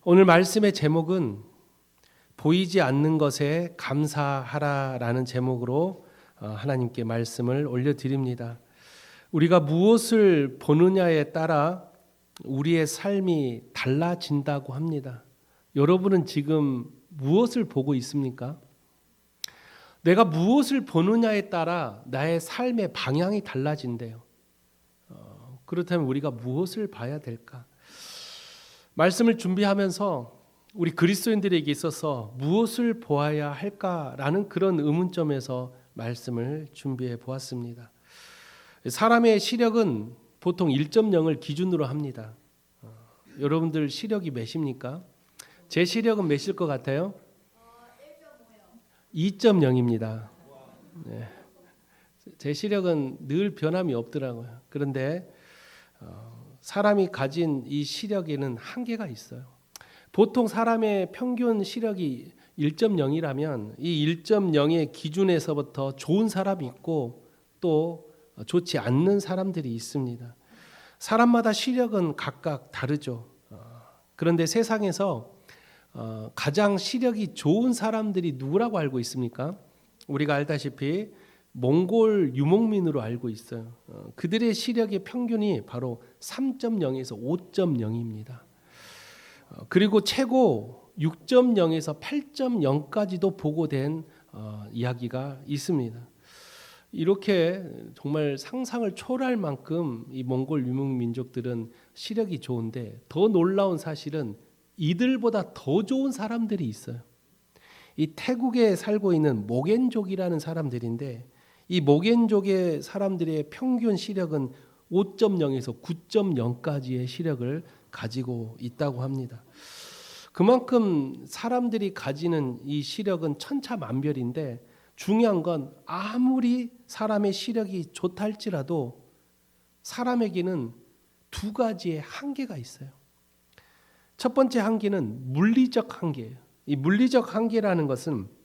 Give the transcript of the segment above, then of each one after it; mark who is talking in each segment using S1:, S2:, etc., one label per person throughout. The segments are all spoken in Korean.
S1: 오늘 말씀의 제목은 보이지 않는 것에 감사하라라는 제목으로 하나님께 말씀을 올려드립니다. 우리가 무엇을 보느냐에 따라 우리의 삶이 달라진다고 합니다. 여러분은 지금 무엇을 보고 있습니까? 내가 무엇을 보느냐에 따라 나의 삶의 방향이 달라진대요. 그렇다면 우리가 무엇을 봐야 될까? 말씀을 준비하면서 우리 그리스도인들에게 있어서 무엇을 보아야 할까라는 그런 의문점에서 말씀을 준비해 보았습니다. 사람의 시력은 보통 1.0을 기준으로 합니다. 여러분들 시력이 몇입니까? 제 시력은 몇일 것 같아요? 2.0입니다. 네. 제 시력은 늘 변함이 없더라고요. 그런데 사람이 가진 이 시력에는 한계가 있어요. 보통 사람의 평균 시력이 1.0이라면 이 1.0의 기준에서부터 좋은 사람이 있고 또 좋지 않는 사람들이 있습니다. 사람마다 시력은 각각 다르죠. 그런데 세상에서 가장 시력이 좋은 사람들이 누구라고 알고 있습니까? 우리가 알다시피 몽골 유목민으로 알고 있어요. 그들의 시력의 평균이 바로 3.0에서 5.0입니다. 그리고 최고 6.0에서 8.0까지도 보고된 이야기가 있습니다. 이렇게 정말 상상을 초월할 만큼 이 몽골 유목민족들은 시력이 좋은데 더 놀라운 사실은 이들보다 더 좋은 사람들이 있어요. 이 태국에 살고 있는 모겐족이라는 사람들인데 이 모겐족의 사람들의 평균 시력은 5.0에서 9.0까지의 시력을 가지고 있다고 합니다. 그만큼 사람들이 가지는 이 시력은 천차만별인데 중요한 건 아무리 사람의 시력이 좋다 할지라도 사람에게는 두 가지의 한계가 있어요. 첫 번째 한계는 물리적 한계예요. 이 물리적 한계라는 것은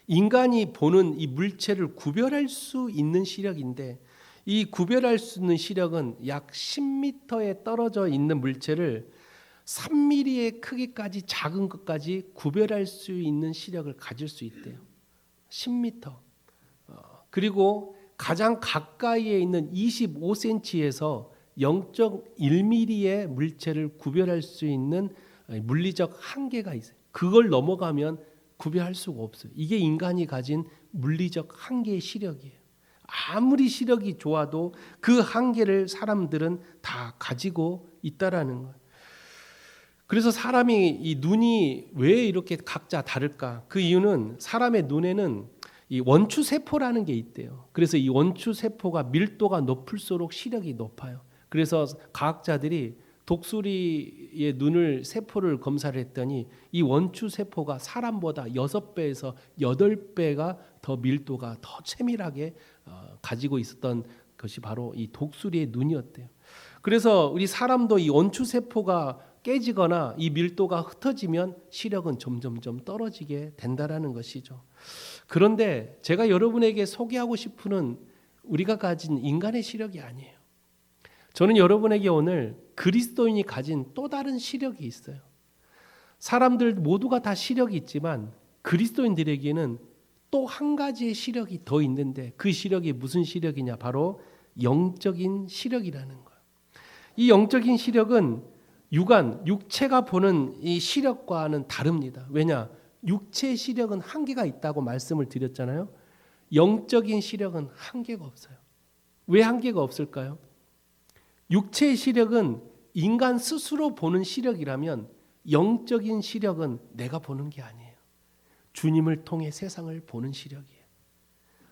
S1: 인간이 보는 이 물체를 구별할 수 있는 시력인데 이 구별할 수 있는 시력은 약 10m에 떨어져 있는 물체를 3mm의 크기까지 작은 것까지 구별할 수 있는 시력을 가질 수 있대요. 10m. 그리고 가장 가까이에 있는 25cm에서 0.1mm의 물체를 구별할 수 있는 물리적 한계가 있어요. 그걸 넘어가면 구별할 수가 없어요. 이게 인간이 가진 물리적 한계의 시력이에요. 아무리 시력이 좋아도 그 한계를 사람들은 다 가지고 있다라는 거예요. 그래서 사람이 이 눈이 왜 이렇게 각자 다를까? 그 이유는 사람의 눈에는 이 원추 세포라는 게 있대요. 그래서 이 원추 세포가 밀도가 높을수록 시력이 높아요. 그래서 과학자들이 독수리의 눈을 세포를 검사를 했더니 이 원추 세포가 사람보다 6배에서 8배가 더 밀도가 더 세밀하게 가지고 있었던 것이 바로 이 독수리의 눈이었대요. 그래서 우리 사람도 이 원추 세포가 깨지거나 이 밀도가 흩어지면 시력은 점점점 떨어지게 된다라는 것이죠. 그런데 제가 여러분에게 소개하고 싶은 우리가 가진 인간의 시력이 아니에요. 저는 여러분에게 오늘 그리스도인이 가진 또 다른 시력이 있어요. 사람들 모두가 다 시력이 있지만 그리스도인들에게는 또 한 가지의 시력이 더 있는데 그 시력이 무슨 시력이냐? 바로 영적인 시력이라는 거예요. 이 영적인 시력은 육체가 보는 이 시력과는 다릅니다. 왜냐? 육체의 시력은 한계가 있다고 말씀을 드렸잖아요. 영적인 시력은 한계가 없어요. 왜 한계가 없을까요? 육체의 시력은 인간 스스로 보는 시력이라면 영적인 시력은 내가 보는 게 아니에요. 주님을 통해 세상을 보는 시력이에요.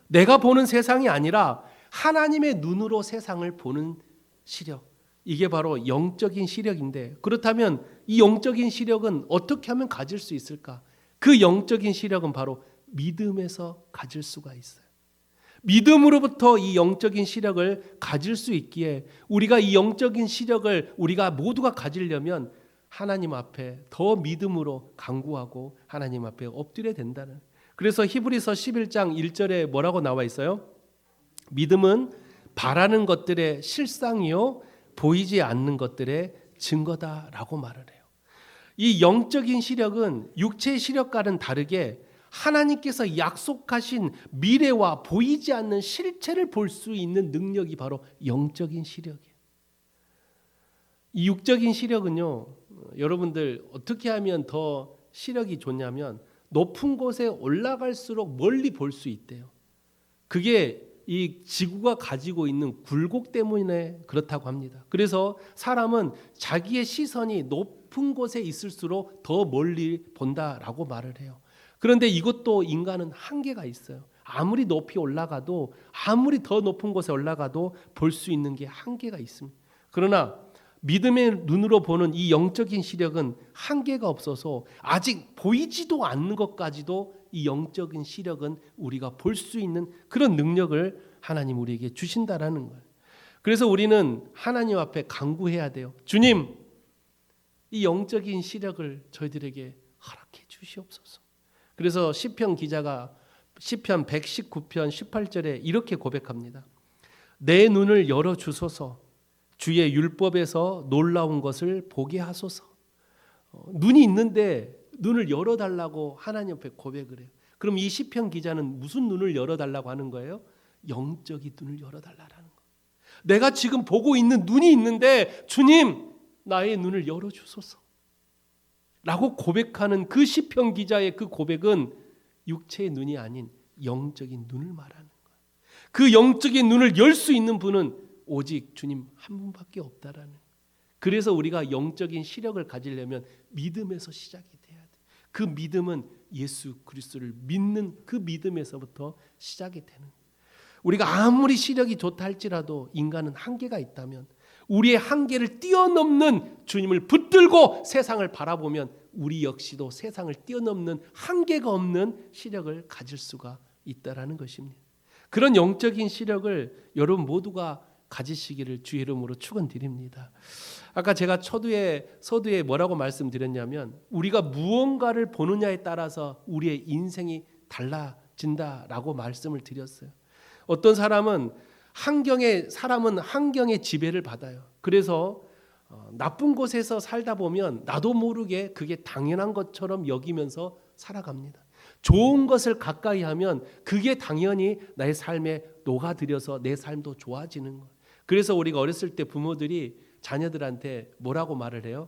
S1: 내가 보는 세상이 아니라 하나님의 눈으로 세상을 보는 시력. 이게 바로 영적인 시력인데 그렇다면 이 영적인 시력은 어떻게 하면 가질 수 있을까? 그 영적인 시력은 바로 믿음에서 가질 수가 있어요. 믿음으로부터 이 영적인 시력을 가질 수 있기에 우리가 이 영적인 시력을 우리가 모두가 가지려면 하나님 앞에 더 믿음으로 간구하고 하나님 앞에 엎드려야 된다는. 그래서 히브리서 11장 1절에 뭐라고 나와 있어요? 믿음은 바라는 것들의 실상이요 보이지 않는 것들의 증거다라고 말을 해요. 이 영적인 시력은 육체의 시력과는 다르게 하나님께서 약속하신 미래와 보이지 않는 실체를 볼 수 있는 능력이 바로 영적인 시력이에요. 이 육적인 시력은요, 여러분들 어떻게 하면 더 시력이 좋냐면 높은 곳에 올라갈수록 멀리 볼 수 있대요. 그게 이 지구가 가지고 있는 굴곡 때문에 그렇다고 합니다. 그래서 사람은 자기의 시선이 높은 곳에 있을수록 더 멀리 본다라고 말을 해요. 그런데 이것도 인간은 한계가 있어요. 아무리 높이 올라가도, 아무리 더 높은 곳에 올라가도 볼 수 있는 게 한계가 있습니다. 그러나 믿음의 눈으로 보는 이 영적인 시력은 한계가 없어서 아직 보이지도 않는 것까지도 이 영적인 시력은 우리가 볼 수 있는 그런 능력을 하나님 우리에게 주신다라는 거예요. 그래서 우리는 하나님 앞에 간구해야 돼요. 주님, 이 영적인 시력을 저희들에게 허락해 주시옵소서. 그래서 시편 기자가 시편 119편 18절에 이렇게 고백합니다. 내 눈을 열어 주소서. 주의 율법에서 놀라운 것을 보게 하소서. 눈이 있는데 눈을 열어달라고 하나님 앞에 고백을 해요. 그럼 이 시편 기자는 무슨 눈을 열어달라고 하는 거예요? 영적인 눈을 열어달라는 거예요. 내가 지금 보고 있는 눈이 있는데 주님, 나의 눈을 열어주소서 라고 고백하는 그 시편 기자의 그 고백은 육체의 눈이 아닌 영적인 눈을 말하는 거예요. 그 영적인 눈을 열 수 있는 분은 오직 주님 한 분밖에 없다라는. 그래서 우리가 영적인 시력을 가지려면 믿음에서 시작이 돼야 돼. 그 믿음은 예수 그리스도를 믿는 그 믿음에서부터 시작이 되는. 우리가 아무리 시력이 좋다 할지라도 인간은 한계가 있다면 우리의 한계를 뛰어넘는 주님을 붙들고 세상을 바라보면 우리 역시도 세상을 뛰어넘는 한계가 없는 시력을 가질 수가 있다라는 것입니다. 그런 영적인 시력을 여러분 모두가 가지시기를 주의 이름으로 축원드립니다. 아까 제가 서두에 뭐라고 말씀드렸냐면 우리가 무언가를 보느냐에 따라서 우리의 인생이 달라진다라고 말씀을 드렸어요. 어떤 사람은 환경의 지배를 받아요. 그래서 나쁜 곳에서 살다 보면 나도 모르게 그게 당연한 것처럼 여기면서 살아갑니다. 좋은 것을 가까이 하면 그게 당연히 나의 삶에 녹아들여서 내 삶도 좋아지는 거예요. 그래서 우리가 어렸을 때 부모들이 자녀들한테 뭐라고 말을 해요?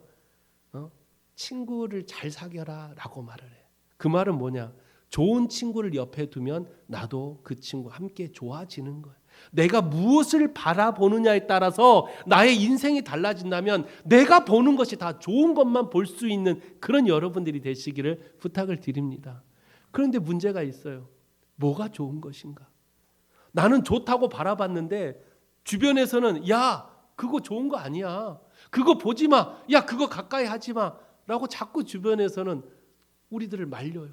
S1: 친구를 잘 사귀어라 라고 말을 해요. 그 말은 뭐냐? 좋은 친구를 옆에 두면 나도 그 친구와 함께 좋아지는 거예요. 내가 무엇을 바라보느냐에 따라서 나의 인생이 달라진다면 내가 보는 것이 다 좋은 것만 볼 수 있는 그런 여러분들이 되시기를 부탁을 드립니다. 그런데 문제가 있어요. 뭐가 좋은 것인가? 나는 좋다고 바라봤는데 주변에서는 야 그거 좋은 거 아니야. 그거 보지 마. 야 그거 가까이 하지 마. 라고 자꾸 주변에서는 우리들을 말려요.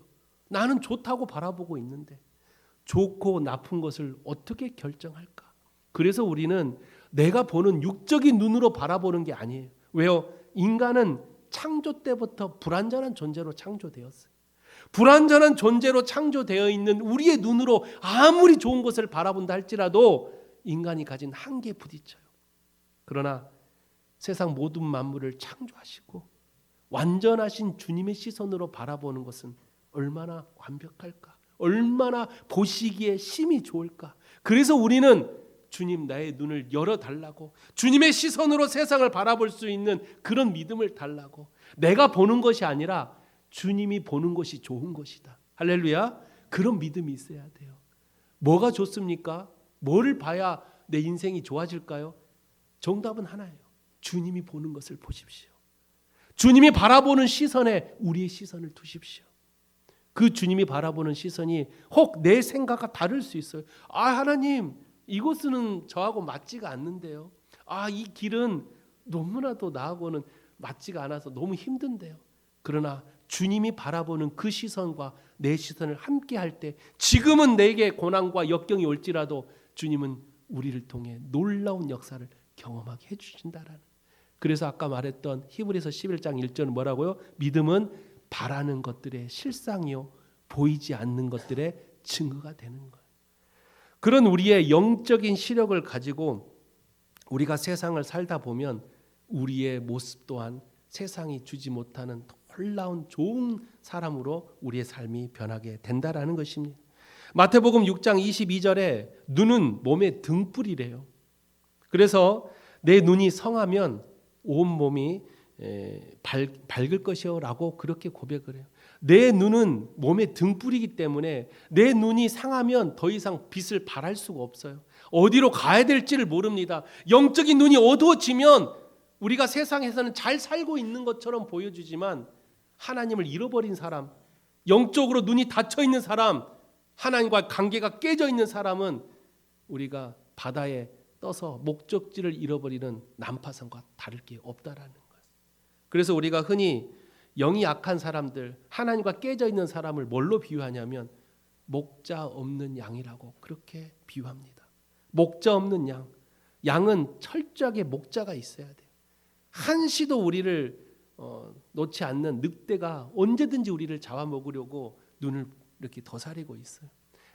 S1: 나는 좋다고 바라보고 있는데 좋고 나쁜 것을 어떻게 결정할까? 그래서 우리는 내가 보는 육적인 눈으로 바라보는 게 아니에요. 왜요? 인간은 창조 때부터 불완전한 존재로 창조되었어요. 불완전한 존재로 창조되어 있는 우리의 눈으로 아무리 좋은 것을 바라본다 할지라도 인간이 가진 한계에 부딪혀요. 그러나 세상 모든 만물을 창조하시고 완전하신 주님의 시선으로 바라보는 것은 얼마나 완벽할까? 얼마나 보시기에 심히 좋을까? 그래서 우리는 주님 나의 눈을 열어달라고 주님의 시선으로 세상을 바라볼 수 있는 그런 믿음을 달라고 내가 보는 것이 아니라 주님이 보는 것이 좋은 것이다. 할렐루야. 그런 믿음이 있어야 돼요. 뭐가 좋습니까? 뭐를 봐야 내 인생이 좋아질까요? 정답은 하나예요. 주님이 보는 것을 보십시오. 주님이 바라보는 시선에 우리의 시선을 두십시오. 그 주님이 바라보는 시선이 혹 내 생각과 다를 수 있어요. 하나님 이곳은 저하고 맞지가 않는데요. 이 길은 너무나도 나하고는 맞지가 않아서 너무 힘든데요. 그러나 주님이 바라보는 그 시선과 내 시선을 함께 할 때 지금은 내게 고난과 역경이 올지라도 주님은 우리를 통해 놀라운 역사를 경험하게 해주신다라는. 그래서 아까 말했던 히브리서 11장 1절은 뭐라고요? 믿음은 바라는 것들의 실상이요 보이지 않는 것들의 증거가 되는 거예요. 그런 우리의 영적인 시력을 가지고 우리가 세상을 살다 보면 우리의 모습 또한 세상이 주지 못하는 놀라운 좋은 사람으로 우리의 삶이 변하게 된다라는 것입니다. 마태복음 6장 22절에 눈은 몸의 등불이래요. 그래서 내 눈이 성하면 온 몸이 밝을 것이요라고 그렇게 고백을 해요. 내 눈은 몸의 등불이기 때문에 내 눈이 상하면 더 이상 빛을 발할 수가 없어요. 어디로 가야 될지를 모릅니다. 영적인 눈이 어두워지면 우리가 세상에서는 잘 살고 있는 것처럼 보여주지만 하나님을 잃어버린 사람, 영적으로 눈이 닫혀 있는 사람, 하나님과 관계가 깨져 있는 사람은 우리가 바다에 떠서 목적지를 잃어버리는 난파선과 다를 게 없다라는 거예요. 그래서 우리가 흔히 영이 약한 사람들, 하나님과 깨져 있는 사람을 뭘로 비유하냐면 목자 없는 양이라고 그렇게 비유합니다. 목자 없는 양, 양은 철저하게 목자가 있어야 돼요. 한시도 우리를 놓지 않는 늑대가 언제든지 우리를 잡아먹으려고 눈을 이렇게 더사리고 있어요.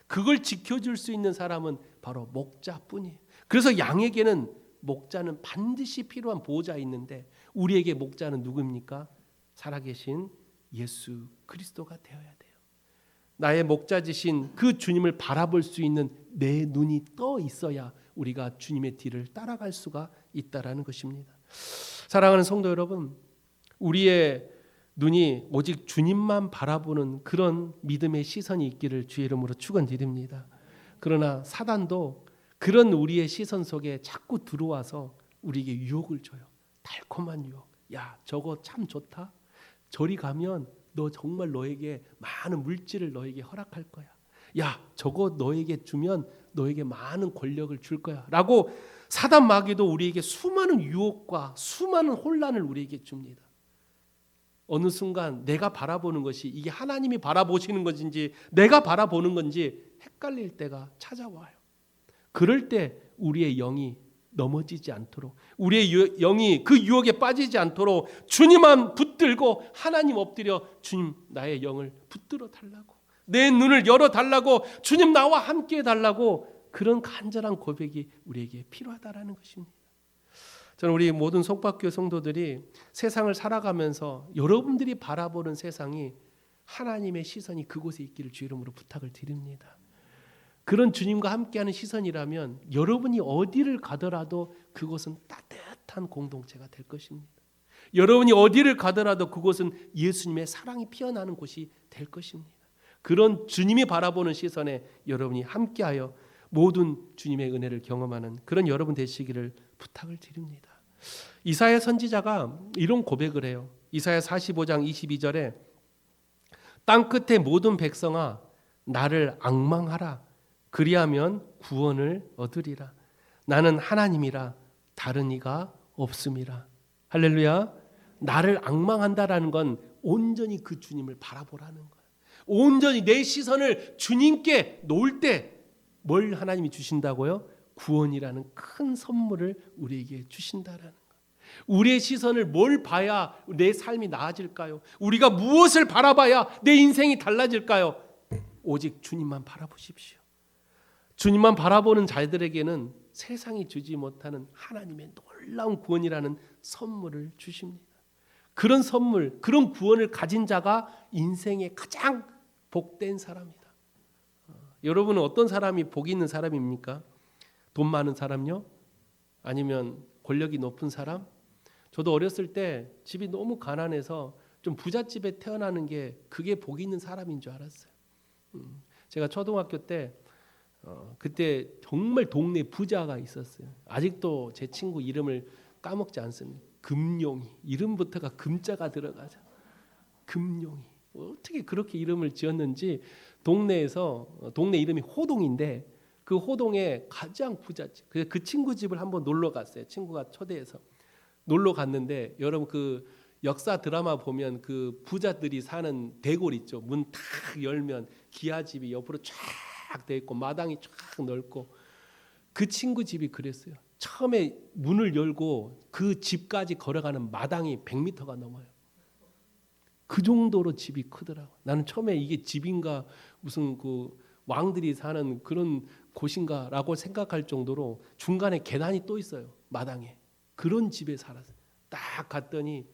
S1: 그걸 지켜줄 수 있는 사람은 바로 목자뿐이에요. 그래서 양에게는 목자는 반드시 필요한 보호자 있는데 우리에게 목자는 누구입니까? 살아계신 예수 그리스도가 되어야 돼요. 나의 목자지신 그 주님을 바라볼 수 있는 내 눈이 떠 있어야 우리가 주님의 뒤를 따라갈 수가 있다라는 것입니다. 사랑하는 성도 여러분, 우리의 눈이 오직 주님만 바라보는 그런 믿음의 시선이 있기를 주의 이름으로 축원드립니다. 그러나 사단도 그런 우리의 시선 속에 자꾸 들어와서 우리에게 유혹을 줘요. 달콤한 유혹. 야, 저거 참 좋다. 저리 가면 너 정말 너에게 많은 물질을 너에게 허락할 거야. 야, 저거 너에게 주면 너에게 많은 권력을 줄 거야. 라고 사단 마귀도 우리에게 수많은 유혹과 수많은 혼란을 우리에게 줍니다. 어느 순간 내가 바라보는 것이 이게 하나님이 바라보시는 것인지 내가 바라보는 건지 헷갈릴 때가 찾아와요. 그럴 때 우리의 영이 넘어지지 않도록, 우리의 영이 그 유혹에 빠지지 않도록 주님만 붙들고 하나님 엎드려 주님 나의 영을 붙들어 달라고, 내 눈을 열어 달라고, 주님 나와 함께 해달라고 그런 간절한 고백이 우리에게 필요하다라는 것입니다. 저는 우리 모든 속박교회 성도들이 세상을 살아가면서 여러분들이 바라보는 세상이 하나님의 시선이 그곳에 있기를 주 이름으로 부탁을 드립니다. 그런 주님과 함께하는 시선이라면 여러분이 어디를 가더라도 그곳은 따뜻한 공동체가 될 것입니다. 여러분이 어디를 가더라도 그곳은 예수님의 사랑이 피어나는 곳이 될 것입니다. 그런 주님이 바라보는 시선에 여러분이 함께하여 모든 주님의 은혜를 경험하는 그런 여러분 되시기를 부탁을 드립니다. 이사야 선지자가 이런 고백을 해요. 이사야 45장 22절에 땅 끝의 모든 백성아 나를 앙망하라. 그리하면 구원을 얻으리라. 나는 하나님이라 다른 이가 없음이라. 할렐루야. 나를 앙망한다라는 건 온전히 그 주님을 바라보라는 거예요. 온전히 내 시선을 주님께 놓을 때 뭘 하나님이 주신다고요? 구원이라는 큰 선물을 우리에게 주신다라는 거예요. 우리의 시선을 뭘 봐야 내 삶이 나아질까요? 우리가 무엇을 바라봐야 내 인생이 달라질까요? 오직 주님만 바라보십시오. 주님만 바라보는 자들에게는 세상이 주지 못하는 하나님의 놀라운 구원이라는 선물을 주십니다. 그런 선물, 그런 구원을 가진 자가 인생의 가장 복된 사람이다. 여러분은 어떤 사람이 복이 있는 사람입니까? 돈 많은 사람요? 아니면 권력이 높은 사람? 저도 어렸을 때 집이 너무 가난해서 좀 부잣집에 태어나는 게 그게 복이 있는 사람인 줄 알았어요. 제가 초등학교 때 그때 정말 동네 부자가 있었어요. 아직도 제 친구 이름을 까먹지 않습니다. 금용이, 이름부터가 금자가 들어가죠. 금용이 어떻게 그렇게 이름을 지었는지. 동네에서 동네 이름이 호동인데 그 호동에 가장 부잣집, 그 친구 집을 한번 놀러 갔어요. 친구가 초대해서 놀러 갔는데 여러분 그 역사 드라마 보면 그 부자들이 사는 대골 있죠. 문 탁 열면 기아집이 옆으로 쫙 돼 있고 마당이 쫙 넓고 그 친구 집이 그랬어요. 처음에 문을 열고 그 집까지 걸어가는 마당이 100m가 넘어요. 그 정도로 집이 크더라고. 나는 처음에 이게 집인가 무슨 그 왕들이 사는 그런 곳인가라고 생각할 정도로 중간에 계단이 또 있어요. 마당에. 그런 집에 살았어요. 딱 갔더니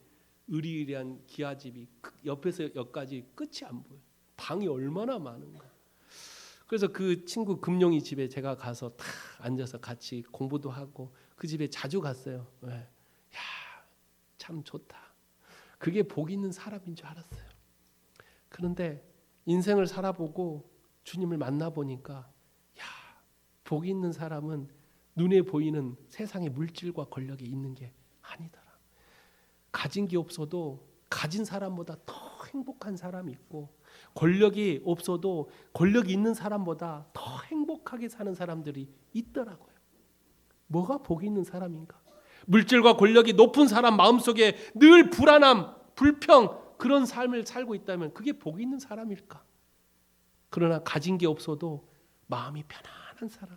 S1: 으리으리한 기와집이 옆에서 여기까지 끝이 안 보여요. 방이 얼마나 많은가. 그래서 그 친구 금룡이 집에 제가 가서 탁 앉아서 같이 공부도 하고 그 집에 자주 갔어요. 야, 참 좋다. 그게 복 있는 사람인 줄 알았어요. 그런데 인생을 살아보고 주님을 만나보니까 복 있는 사람은 눈에 보이는 세상의 물질과 권력이 있는 게 아니더라. 가진 게 없어도 가진 사람보다 더 행복한 사람이 있고, 권력이 없어도 권력이 있는 사람보다 더 행복하게 사는 사람들이 있더라고요. 뭐가 복 있는 사람인가? 물질과 권력이 높은 사람 마음속에 늘 불안함, 불평, 그런 삶을 살고 있다면 그게 복 있는 사람일까? 그러나 가진 게 없어도 마음이 편안한 사람,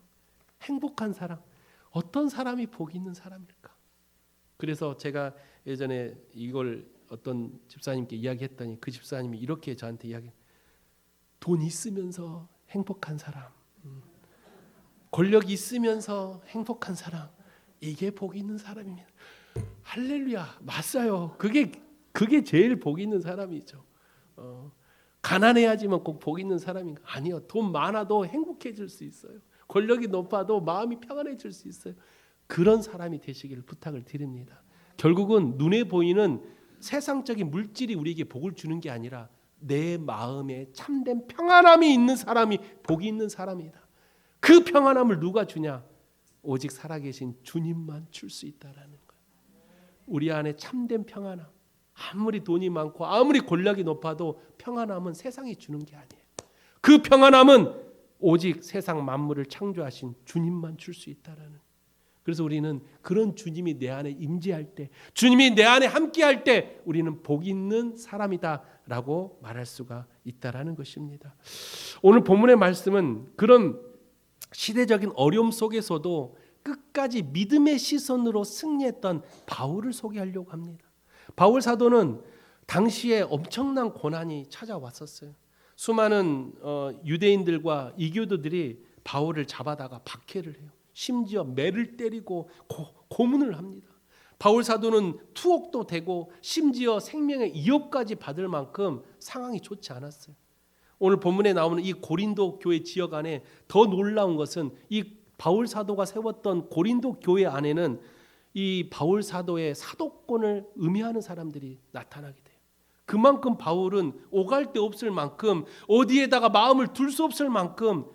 S1: 행복한 사람, 어떤 사람이 복 있는 사람일까? 그래서 제가 예전에 이걸 어떤 집사님께 이야기했더니 그 집사님이 이렇게 저한테 돈 있으면서 행복한 사람, 권력이 있으면서 행복한 사람, 이게 복 있는 사람입니다. 할렐루야, 맞아요. 그게 제일 복 있는 사람이죠. 가난해야지만 꼭 복 있는 사람인가? 아니요. 돈 많아도 행복해질 수 있어요. 권력이 높아도 마음이 평안해질 수 있어요. 그런 사람이 되시기를 부탁을 드립니다. 결국은 눈에 보이는 세상적인 물질이 우리에게 복을 주는 게 아니라 내 마음에 참된 평안함이 있는 사람이 복이 있는 사람이다. 그 평안함을 누가 주냐? 오직 살아계신 주님만 줄 수 있다라는 거예요. 우리 안에 참된 평안함, 아무리 돈이 많고 아무리 권력이 높아도 평안함은 세상이 주는 게 아니에요. 그 평안함은 오직 세상 만물을 창조하신 주님만 줄 수 있다라는 거예요. 그래서 우리는 그런 주님이 내 안에 임재할 때, 주님이 내 안에 함께할 때 우리는 복 있는 사람이다라고 말할 수가 있다라는 것입니다. 오늘 본문의 말씀은 그런 시대적인 어려움 속에서도 끝까지 믿음의 시선으로 승리했던 바울을 소개하려고 합니다. 바울 사도는 당시에 엄청난 고난이 찾아왔었어요. 수많은 유대인들과 이교도들이 바울을 잡아다가 박해를 해요. 심지어 매를 때리고 고문을 합니다. 바울 사도는 투옥도 되고 심지어 생명의 위협까지 받을 만큼 상황이 좋지 않았어요. 오늘 본문에 나오는 이 고린도 교회 지역 안에 더 놀라운 것은 이 바울 사도가 세웠던 고린도 교회 안에는 이 바울 사도의 사도권을 의미하는 사람들이 나타나게 돼요. 그만큼 바울은 오갈 데 없을 만큼, 어디에다가 마음을 둘 수 없을 만큼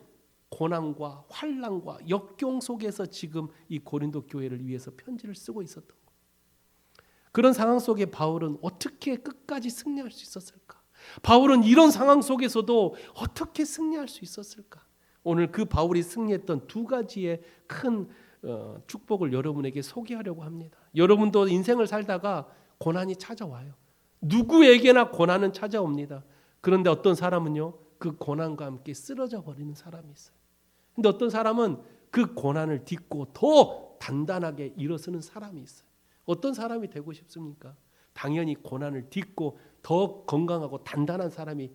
S1: 고난과 환난과 역경 속에서 지금 이 고린도 교회를 위해서 편지를 쓰고 있었던 거예요. 그런 상황 속에 바울은 어떻게 끝까지 승리할 수 있었을까? 바울은 이런 상황 속에서도 어떻게 승리할 수 있었을까? 오늘 그 바울이 승리했던 두 가지의 큰 축복을 여러분에게 소개하려고 합니다. 여러분도 인생을 살다가 고난이 찾아와요. 누구에게나 고난은 찾아옵니다. 그런데 어떤 사람은요, 그 고난과 함께 쓰러져 버리는 사람이 있어요. 근데 어떤 사람은 그 고난을 딛고 더 단단하게 일어서는 사람이 있어요. 어떤 사람이 되고 싶습니까? 당연히 고난을 딛고 더 건강하고 단단한 사람이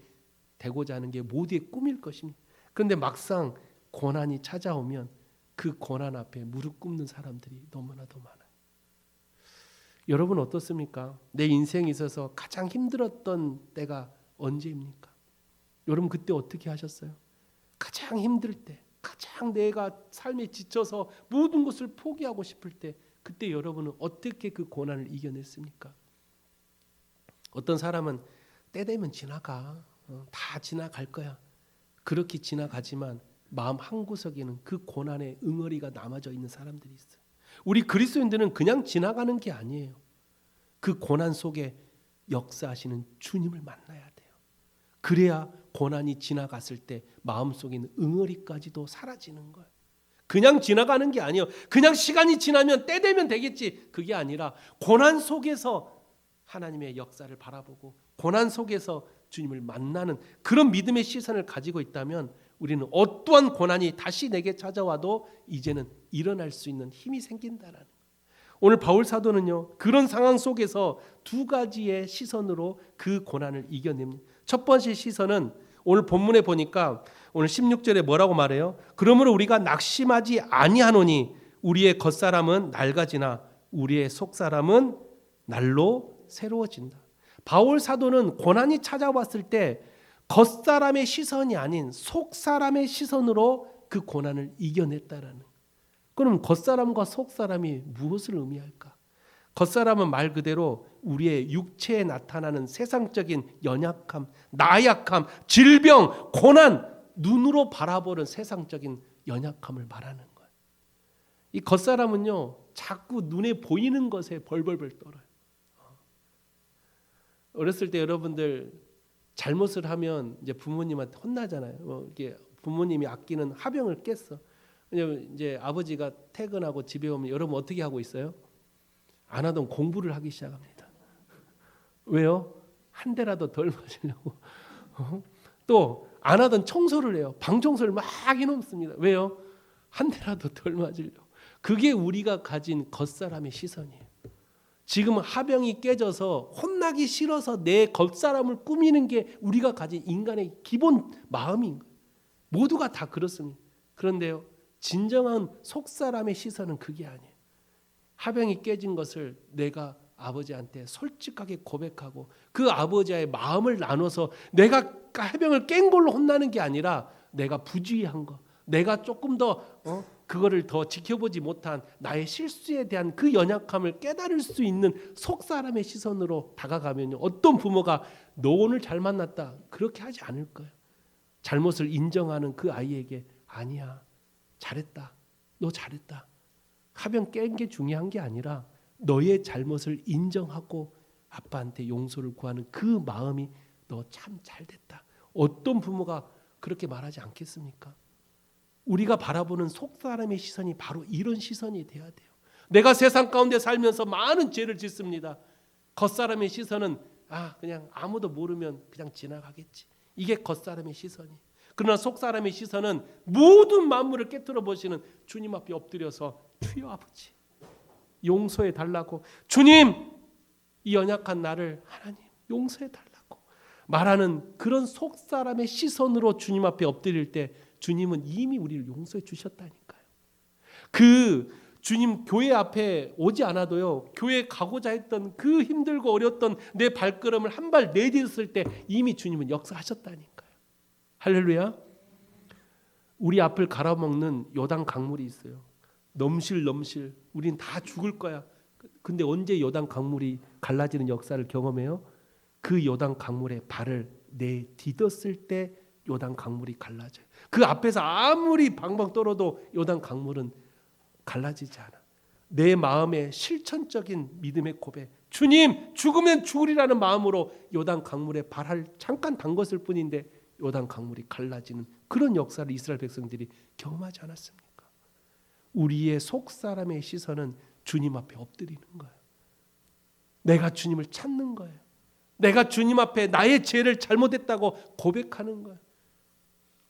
S1: 되고자 하는 게 모두의 꿈일 것입니다. 그런데 막상 고난이 찾아오면 그 고난 앞에 무릎 꿇는 사람들이 너무나도 많아요. 여러분 어떻습니까? 내 인생에 있어서 가장 힘들었던 때가 언제입니까? 여러분 그때 어떻게 하셨어요? 가장 힘들 때, 가장 내가 삶에 지쳐서 모든 것을 포기하고 싶을 때, 그때 여러분은 어떻게 그 고난을 이겨냈습니까? 어떤 사람은 때 되면 지나가, 다 지나갈 거야. 그렇게 지나가지만 마음 한구석에는 그 고난의 응어리가 남아져 있는 사람들이 있어요. 우리 그리스도인들은 그냥 지나가는 게 아니에요. 그 고난 속에 역사하시는 주님을 만나야 돼요. 그래야 고난이 지나갔을 때 마음속에 있는 응어리까지도 사라지는 거예요. 그냥 지나가는 게 아니에요. 그냥 시간이 지나면 때 되면 되겠지. 그게 아니라 고난 속에서 하나님의 역사를 바라보고 고난 속에서 주님을 만나는 그런 믿음의 시선을 가지고 있다면 우리는 어떠한 고난이 다시 내게 찾아와도 이제는 일어날 수 있는 힘이 생긴다라는 거예요. 오늘 바울 사도는요, 그런 상황 속에서 두 가지의 시선으로 그 고난을 이겨냅니다. 첫 번째 시선은 오늘 본문에 보니까 오늘 16절에 뭐라고 말해요? 그러므로 우리가 낙심하지 아니하노니 우리의 겉사람은 낡아지나 우리의 속사람은 날로 새로워진다. 바울 사도는 고난이 찾아왔을 때 겉사람의 시선이 아닌 속사람의 시선으로 그 고난을 이겨냈다라는. 그럼 겉사람과 속사람이 무엇을 의미할까? 겉사람은 말 그대로 우리의 육체에 나타나는 세상적인 연약함, 나약함, 질병, 고난, 눈으로 바라보는 세상적인 연약함을 말하는 거예요. 이 겉사람은요, 자꾸 눈에 보이는 것에 벌벌벌 떨어요. 어렸을 때 여러분들 잘못을 하면 이제 부모님한테 혼나잖아요. 이게 부모님이 아끼는 화병을 깼어. 왜냐면 이제 아버지가 퇴근하고 집에 오면 여러분 어떻게 하고 있어요? 안 하던 공부를 하기 시작합니다. 왜요? 한 대라도 덜 맞으려고. 또 안 하던 청소를 해요. 방 청소를 막 해놓습니다. 왜요? 한 대라도 덜 맞으려고. 그게 우리가 가진 겉사람의 시선이에요. 지금 화병이 깨져서 혼나기 싫어서 내 겉사람을 꾸미는 게 우리가 가진 인간의 기본 마음인 거예요. 모두가 다 그렇습니다. 그런데요, 진정한 속사람의 시선은 그게 아니에요. 화병이 깨진 것을 내가 아버지한테 솔직하게 고백하고 그 아버지의 마음을 나눠서 내가 화병을 깬 걸로 혼나는 게 아니라 내가 부주의한 거, 내가 조금 더 그거를 더 지켜보지 못한 나의 실수에 대한 그 연약함을 깨달을 수 있는 속사람의 시선으로 다가가면요, 어떤 부모가 너 오늘 잘 만났다 그렇게 하지 않을 거예요. 잘못을 인정하는 그 아이에게 아니야, 잘했다, 너 잘했다, 화병 깬 게 중요한 게 아니라 너의 잘못을 인정하고 아빠한테 용서를 구하는 그 마음이 너 참 잘됐다. 어떤 부모가 그렇게 말하지 않겠습니까? 우리가 바라보는 속사람의 시선이 바로 이런 시선이 돼야 돼요. 내가 세상 가운데 살면서 많은 죄를 짓습니다. 겉사람의 시선은 그냥 아무도 모르면 그냥 지나가겠지. 이게 겉사람의 시선이에요. 그러나 속사람의 시선은 모든 만물을 깨트려 보시는 주님 앞에 엎드려서 주여 아버지 용서해 달라고, 주님 이 연약한 나를 하나님 용서해 달라고 말하는 그런 속사람의 시선으로 주님 앞에 엎드릴 때 주님은 이미 우리를 용서해 주셨다니까요. 그 주님 교회 앞에 오지 않아도요, 교회 가고자 했던 그 힘들고 어려웠던 내 발걸음을 한 발 내딛었을 때 이미 주님은 역사하셨다니까요. 할렐루야. 우리 앞을 갈아먹는 요단 강물이 있어요. 넘실 우린 다 죽을 거야. 근데 언제 요단 강물이 갈라지는 역사를 경험해요? 그 요단 강물에 발을 내딛었을 때 요단 강물이 갈라져요. 그 앞에서 아무리 방방 떨어도 요단 강물은 갈라지지 않아. 내 마음의 실천적인 믿음의 고백, 주님 죽으면 죽으리라는 마음으로 요단 강물에 발을 잠깐 담궜을 뿐인데 요단 강물이 갈라지는 그런 역사를 이스라엘 백성들이 경험하지 않았습니까? 우리의 속사람의 시선은 주님 앞에 엎드리는 거예요. 내가 주님을 찾는 거예요. 내가 주님 앞에 나의 죄를 잘못했다고 고백하는 거예요.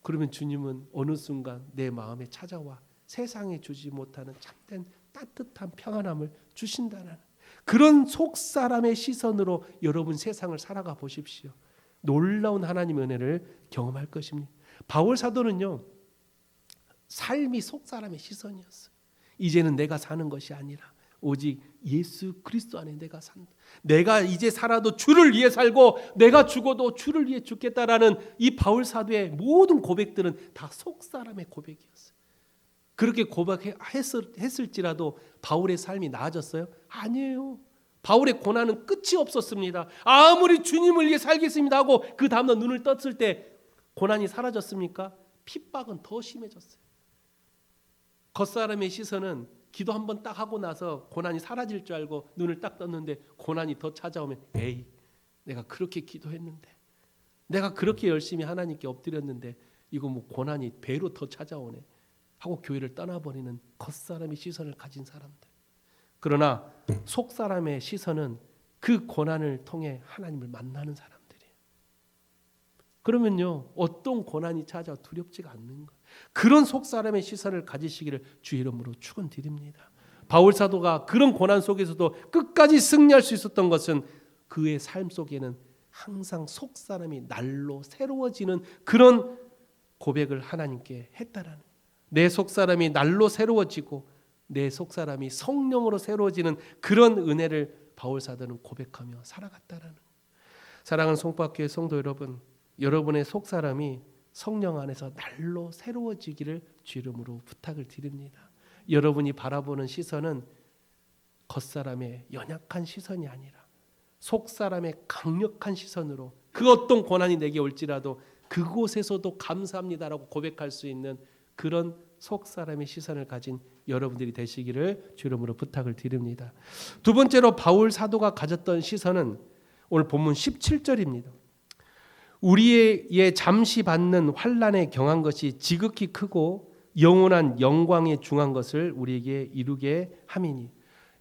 S1: 그러면 주님은 어느 순간 내 마음에 찾아와 세상에 주지 못하는 참된 따뜻한 평안함을 주신다는 그런 속사람의 시선으로 여러분 세상을 살아가 보십시오. 놀라운 하나님의 은혜를 경험할 것입니다. 바울 사도는요, 삶이 속사람의 시선이었어요. 이제는 내가 사는 것이 아니라 오직 예수 그리스도 안에 내가 산다. 내가 이제 살아도 주를 위해 살고 내가 죽어도 주를 위해 죽겠다라는 이 바울 사도의 모든 고백들은 다 속사람의 고백이었어요. 그렇게 고백했을지라도 바울의 삶이 나아졌어요? 아니에요. 바울의 고난은 끝이 없었습니다. 아무리 주님을 위해 살겠습니다 하고 그 다음날 눈을 떴을 때 고난이 사라졌습니까? 핍박은 더 심해졌어요. 겉사람의 시선은 기도 한번 딱 하고 나서 고난이 사라질 줄 알고 눈을 딱 떴는데 고난이 더 찾아오면 에이, 내가 그렇게 기도했는데, 내가 그렇게 열심히 하나님께 엎드렸는데 이거 뭐 고난이 배로 더 찾아오네 하고 교회를 떠나버리는 겉사람의 시선을 가진 사람들. 그러나 속사람의 시선은 그 고난을 통해 하나님을 만나는 사람들이에요. 그러면요, 어떤 고난이 찾아와 두렵지가 않는 거예요. 그런 속사람의 시선을 가지시기를 주의 이름으로 축원드립니다. 바울 사도가 그런 고난 속에서도 끝까지 승리할 수 있었던 것은 그의 삶 속에는 항상 속사람이 날로 새로워지는 그런 고백을 하나님께 했다라는, 내 속사람이 날로 새로워지고 내 속사람이 성령으로 새로워지는 그런 은혜를 바울 사도는 고백하며 살아갔다라는. 사랑하는 송파교회 성도 여러분, 여러분의 속사람이 성령 안에서 날로 새로워지기를 주 이름으로 부탁을 드립니다. 여러분이 바라보는 시선은 겉사람의 연약한 시선이 아니라 속사람의 강력한 시선으로 그 어떤 고난이 내게 올지라도 그곳에서도 감사합니다라고 고백할 수 있는 그런 속사람의 시선을 가진 여러분들이 되시기를 주 이름으로 부탁을 드립니다. 두 번째로 바울 사도가 가졌던 시선은 오늘 본문 17절입니다. 우리의 잠시 받는 환난에 경한 것이 지극히 크고 영원한 영광에 중한 것을 우리에게 이루게 함이니.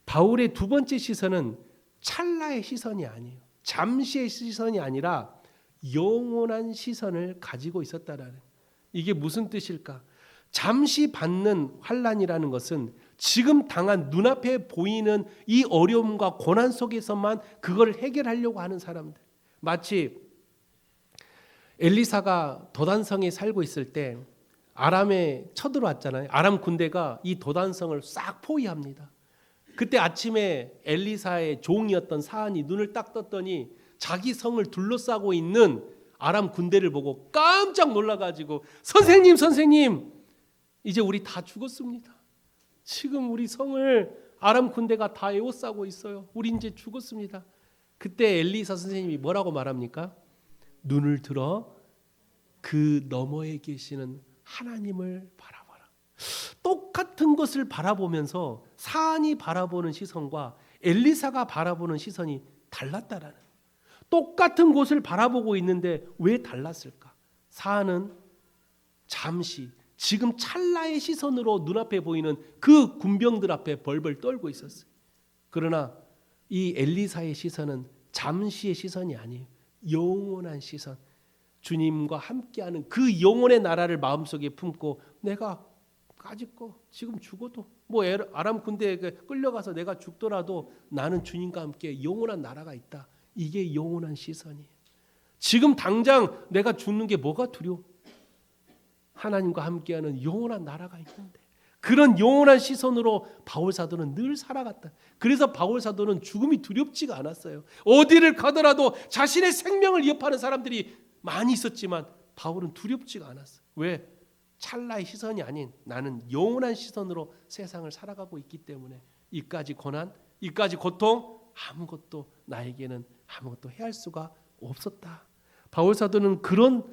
S1: 바울의 두 번째 시선은 찰나의 시선이 아니에요. 잠시의 시선이 아니라 영원한 시선을 가지고 있었다라는. 이게 무슨 뜻일까? 잠시 받는 환난이라는 것은 지금 당한 눈앞에 보이는 이 어려움과 고난 속에서만 그걸 해결하려고 하는 사람들. 마치 엘리사가 도단성에 살고 있을 때 아람에 쳐들어왔잖아요. 아람 군대가 이 도단성을 싹 포위합니다. 그때 아침에 엘리사의 종이었던 사안이 눈을 딱 떴더니 자기 성을 둘러싸고 있는 아람 군대를 보고 깜짝 놀라가지고 선생님 이제 우리 다 죽었습니다. 지금 우리 성을 아람 군대가 다 에워싸고 있어요. 우리 이제 죽었습니다. 그때 엘리사 선생님이 뭐라고 말합니까? 눈을 들어 그 너머에 계시는 하나님을 바라봐라. 똑같은 것을 바라보면서 사안이 바라보는 시선과 엘리사가 바라보는 시선이 달랐다라는. 똑같은 곳을 바라보고 있는데 왜 달랐을까? 사안은 잠시 지금 찰나의 시선으로 눈앞에 보이는 그 군병들 앞에 벌벌 떨고 있었어요. 그러나 이 엘리사의 시선은 잠시의 시선이 아니에요. 영원한 시선. 주님과 함께하는 그 영혼의 나라를 마음속에 품고 내가 까짓거 지금 죽어도 뭐 아람 군대에 끌려가서 내가 죽더라도 나는 주님과 함께 영원한 나라가 있다. 이게 영원한 시선이에요. 지금 당장 내가 죽는 게 뭐가 두려워? 하나님과 함께하는 영원한 나라가 있는데 그런 영원한 시선으로 바울 사도는 늘 살아갔다. 그래서 바울 사도는 죽음이 두렵지가 않았어요. 어디를 가더라도 자신의 생명을 위협하는 사람들이 많이 있었지만 바울은 두렵지가 않았어요. 왜? 찰나의 시선이 아닌 나는 영원한 시선으로 세상을 살아가고 있기 때문에 이까지 고난, 이까지 고통 아무것도 나에게는 아무것도 해할 수가 없었다. 바울 사도는 그런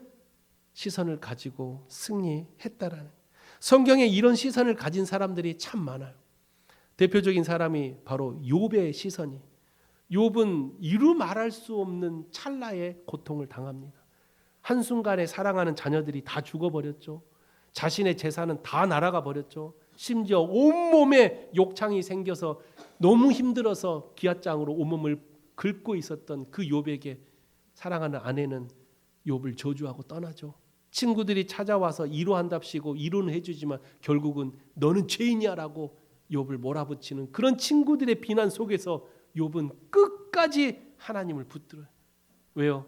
S1: 시선을 가지고 승리했다라는. 성경에 이런 시선을 가진 사람들이 참 많아요. 대표적인 사람이 바로 욥의 시선이. 욥은 이루 말할 수 없는 찰나의 고통을 당합니다. 한순간에 사랑하는 자녀들이 다 죽어버렸죠. 자신의 재산은 다 날아가 버렸죠. 심지어 온몸에 욕창이 생겨서 너무 힘들어서 기앗장으로 온몸을 긁고 있었던 그 욥에게 사랑하는 아내는 욥을 저주하고 떠나죠. 친구들이 찾아와서 위로한답시고 위로는 해주지만 결국은 너는 죄인이야라고 욥을 몰아붙이는 그런 친구들의 비난 속에서 욥은 끝까지 하나님을 붙들어요. 왜요?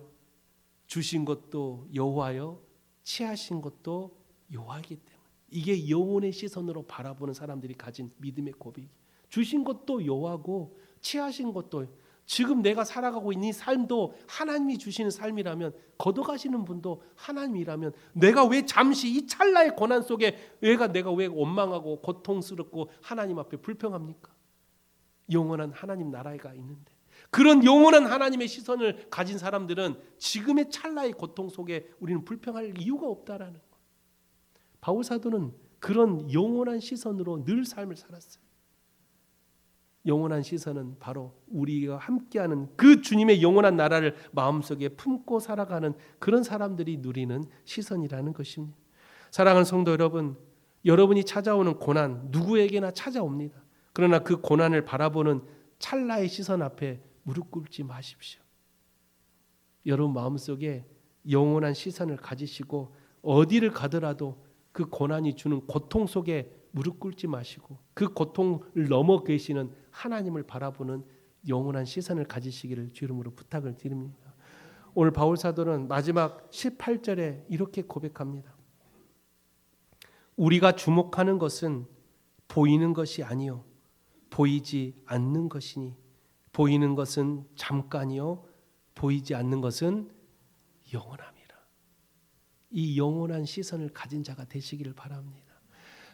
S1: 주신 것도 여호와요, 취하신 것도 여호와이기 때문에. 이게 영혼의 시선으로 바라보는 사람들이 가진 믿음의 고백이. 주신 것도 여호와고 취하신 것도, 지금 내가 살아가고 있는 이 삶도 하나님이 주시는 삶이라면, 걷어가시는 분도 하나님이라면 내가 왜 잠시 이 찰나의 고난 속에 내가 왜 원망하고 고통스럽고 하나님 앞에 불평합니까? 영원한 하나님 나라가 있는데. 그런 영원한 하나님의 시선을 가진 사람들은 지금의 찰나의 고통 속에 우리는 불평할 이유가 없다라는 것. 바울 사도는 그런 영원한 시선으로 늘 삶을 살았어요. 영원한 시선은 바로 우리가 함께하는 그 주님의 영원한 나라를 마음속에 품고 살아가는 그런 사람들이 누리는 시선이라는 것입니다. 사랑하는 성도 여러분, 여러분이 찾아오는 고난 누구에게나 찾아옵니다. 그러나 그 고난을 바라보는 찰나의 시선 앞에 무릎 꿇지 마십시오. 여러분 마음속에 영원한 시선을 가지시고 어디를 가더라도 그 고난이 주는 고통 속에 무릎 꿇지 마시고 그 고통을 넘어 계시는 하나님을 바라보는 영원한 시선을 가지시기를 주 이름으로 부탁을 드립니다. 오늘 바울 사도는 마지막 18절에 이렇게 고백합니다. 우리가 주목하는 것은 보이는 것이 아니요 보이지 않는 것이니 보이는 것은 잠깐이요 보이지 않는 것은 영원함이라. 이 영원한 시선을 가진 자가 되시기를 바랍니다.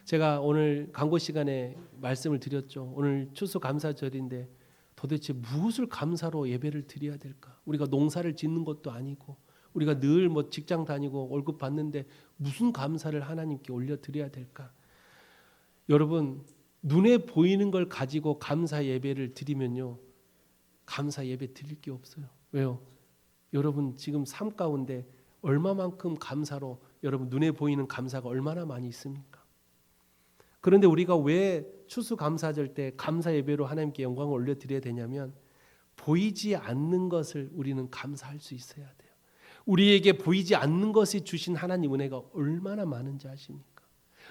S1: 제가 오늘 강고 시간에 말씀을 드렸죠. 오늘 추수감사절인데 도대체 무엇을 감사로 예배를 드려야 될까? 우리가 농사를 짓는 것도 아니고 우리가 늘 뭐 직장 다니고 월급 받는데 무슨 감사를 하나님께 올려드려야 될까? 여러분, 눈에 보이는 걸 가지고 감사 예배를 드리면요, 감사 예배 드릴 게 없어요. 왜요? 여러분 지금 삶 가운데 얼마만큼 감사로 여러분 눈에 보이는 감사가 얼마나 많이 있습니까? 그런데 우리가 왜 추수감사절 때 감사 예배로 하나님께 영광을 올려드려야 되냐면 보이지 않는 것을 우리는 감사할 수 있어야 돼요. 우리에게 보이지 않는 것이 주신 하나님 은혜가 얼마나 많은지 아십니까?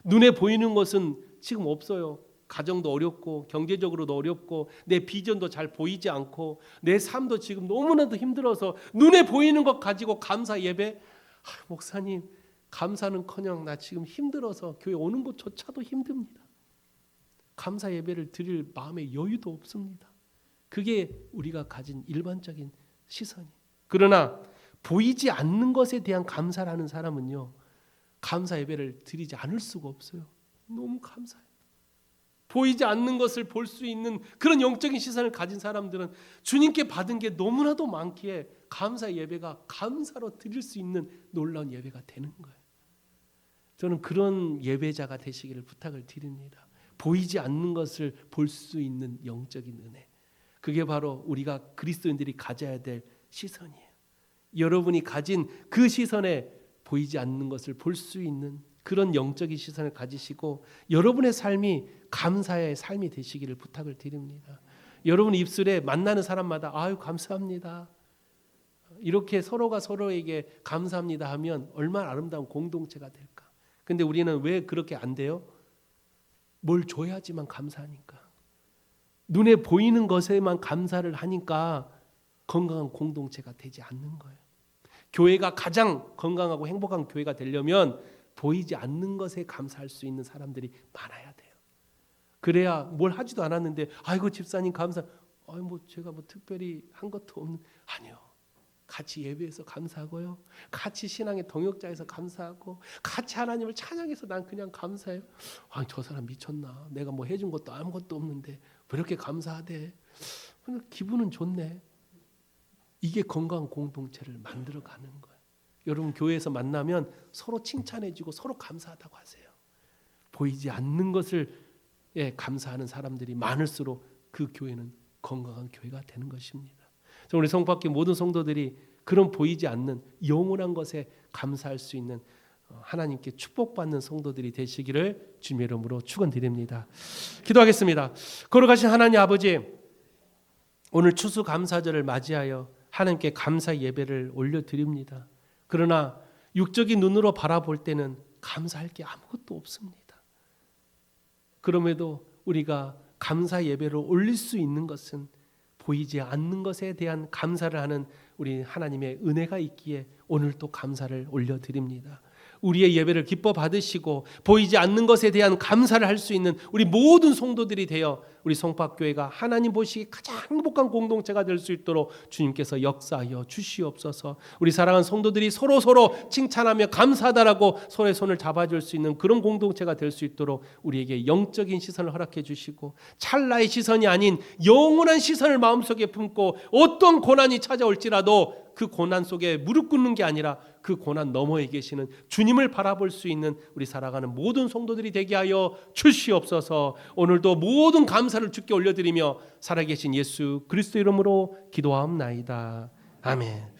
S1: 눈에 보이는 것은 지금 없어요. 가정도 어렵고 경제적으로도 어렵고 내 비전도 잘 보이지 않고 내 삶도 지금 너무나도 힘들어서 눈에 보이는 것 가지고 감사 예배? 목사님, 감사는커녕 나 지금 힘들어서 교회 오는 것조차도 힘듭니다. 감사 예배를 드릴 마음의 여유도 없습니다. 그게 우리가 가진 일반적인 시선이에요. 그러나 보이지 않는 것에 대한 감사라는 사람은요, 감사 예배를 드리지 않을 수가 없어요. 너무 감사해요. 보이지 않는 것을 볼 수 있는 그런 영적인 시선을 가진 사람들은 주님께 받은 게 너무나도 많기에 감사 예배가 감사로 드릴 수 있는 놀라운 예배가 되는 거예요. 저는 그런 예배자가 되시기를 부탁을 드립니다. 보이지 않는 것을 볼 수 있는 영적인 은혜. 그게 바로 우리가 그리스도인들이 가져야 될 시선이에요. 여러분이 가진 그 시선에 보이지 않는 것을 볼 수 있는 그런 영적인 시선을 가지시고 여러분의 삶이 감사의 삶이 되시기를 부탁을 드립니다. 여러분 입술에 만나는 사람마다 아유 감사합니다. 이렇게 서로가 서로에게 감사합니다 하면 얼마나 아름다운 공동체가 될까. 근데 우리는 왜 그렇게 안 돼요? 뭘 줘야지만 감사하니까. 눈에 보이는 것에만 감사를 하니까 건강한 공동체가 되지 않는 거예요. 교회가 가장 건강하고 행복한 교회가 되려면 보이지 않는 것에 감사할 수 있는 사람들이 많아야 돼요. 그래야 뭘 하지도 않았는데 아이고 집사님 감사. 제가 특별히 한 것도 없는. 아니요. 같이 예배해서 감사하고요. 같이 신앙의 동역자에서 감사하고 같이 하나님을 찬양해서 난 그냥 감사해요. 저 사람 미쳤나? 내가 뭐 해준 것도 아무것도 없는데 왜 이렇게 감사하대? 기분은 좋네. 이게 건강한 공동체를 만들어가는 거예요. 여러분 교회에서 만나면 서로 칭찬해주고 서로 감사하다고 하세요. 보이지 않는 것을 감사하는 사람들이 많을수록 그 교회는 건강한 교회가 되는 것입니다. 우리 성밖에 모든 성도들이 그런 보이지 않는 영원한 것에 감사할 수 있는 하나님께 축복받는 성도들이 되시기를 주님의 이름으로 축원드립니다. 기도하겠습니다. 거룩하신 하나님 아버지, 오늘 추수감사절을 맞이하여 하나님께 감사 예배를 올려드립니다. 그러나 육적인 눈으로 바라볼 때는 감사할 게 아무것도 없습니다. 그럼에도 우리가 감사 예배를 올릴 수 있는 것은 보이지 않는 것에 대한 감사를 하는 우리 하나님의 은혜가 있기에 오늘 또 감사를 올려드립니다. 우리의 예배를 기뻐 받으시고 보이지 않는 것에 대한 감사를 할 수 있는 우리 모든 성도들이 되어 우리 성박교회가 하나님 보시기 가장 행복한 공동체가 될 수 있도록 주님께서 역사하여 주시옵소서. 우리 사랑하는 성도들이 서로 칭찬하며 감사하다라고 서로의 손을 잡아줄 수 있는 그런 공동체가 될 수 있도록 우리에게 영적인 시선을 허락해 주시고 찰나의 시선이 아닌 영원한 시선을 마음속에 품고 어떤 고난이 찾아올지라도 그 고난 속에 무릎 꿇는 게 아니라 그 고난 너머에 계시는 주님을 바라볼 수 있는 우리 살아가는 모든 성도들이 되게 하여 주시옵소서. 오늘도 모든 감사를 주께 올려드리며 살아계신 예수 그리스도 이름으로 기도하옵나이다. 아멘.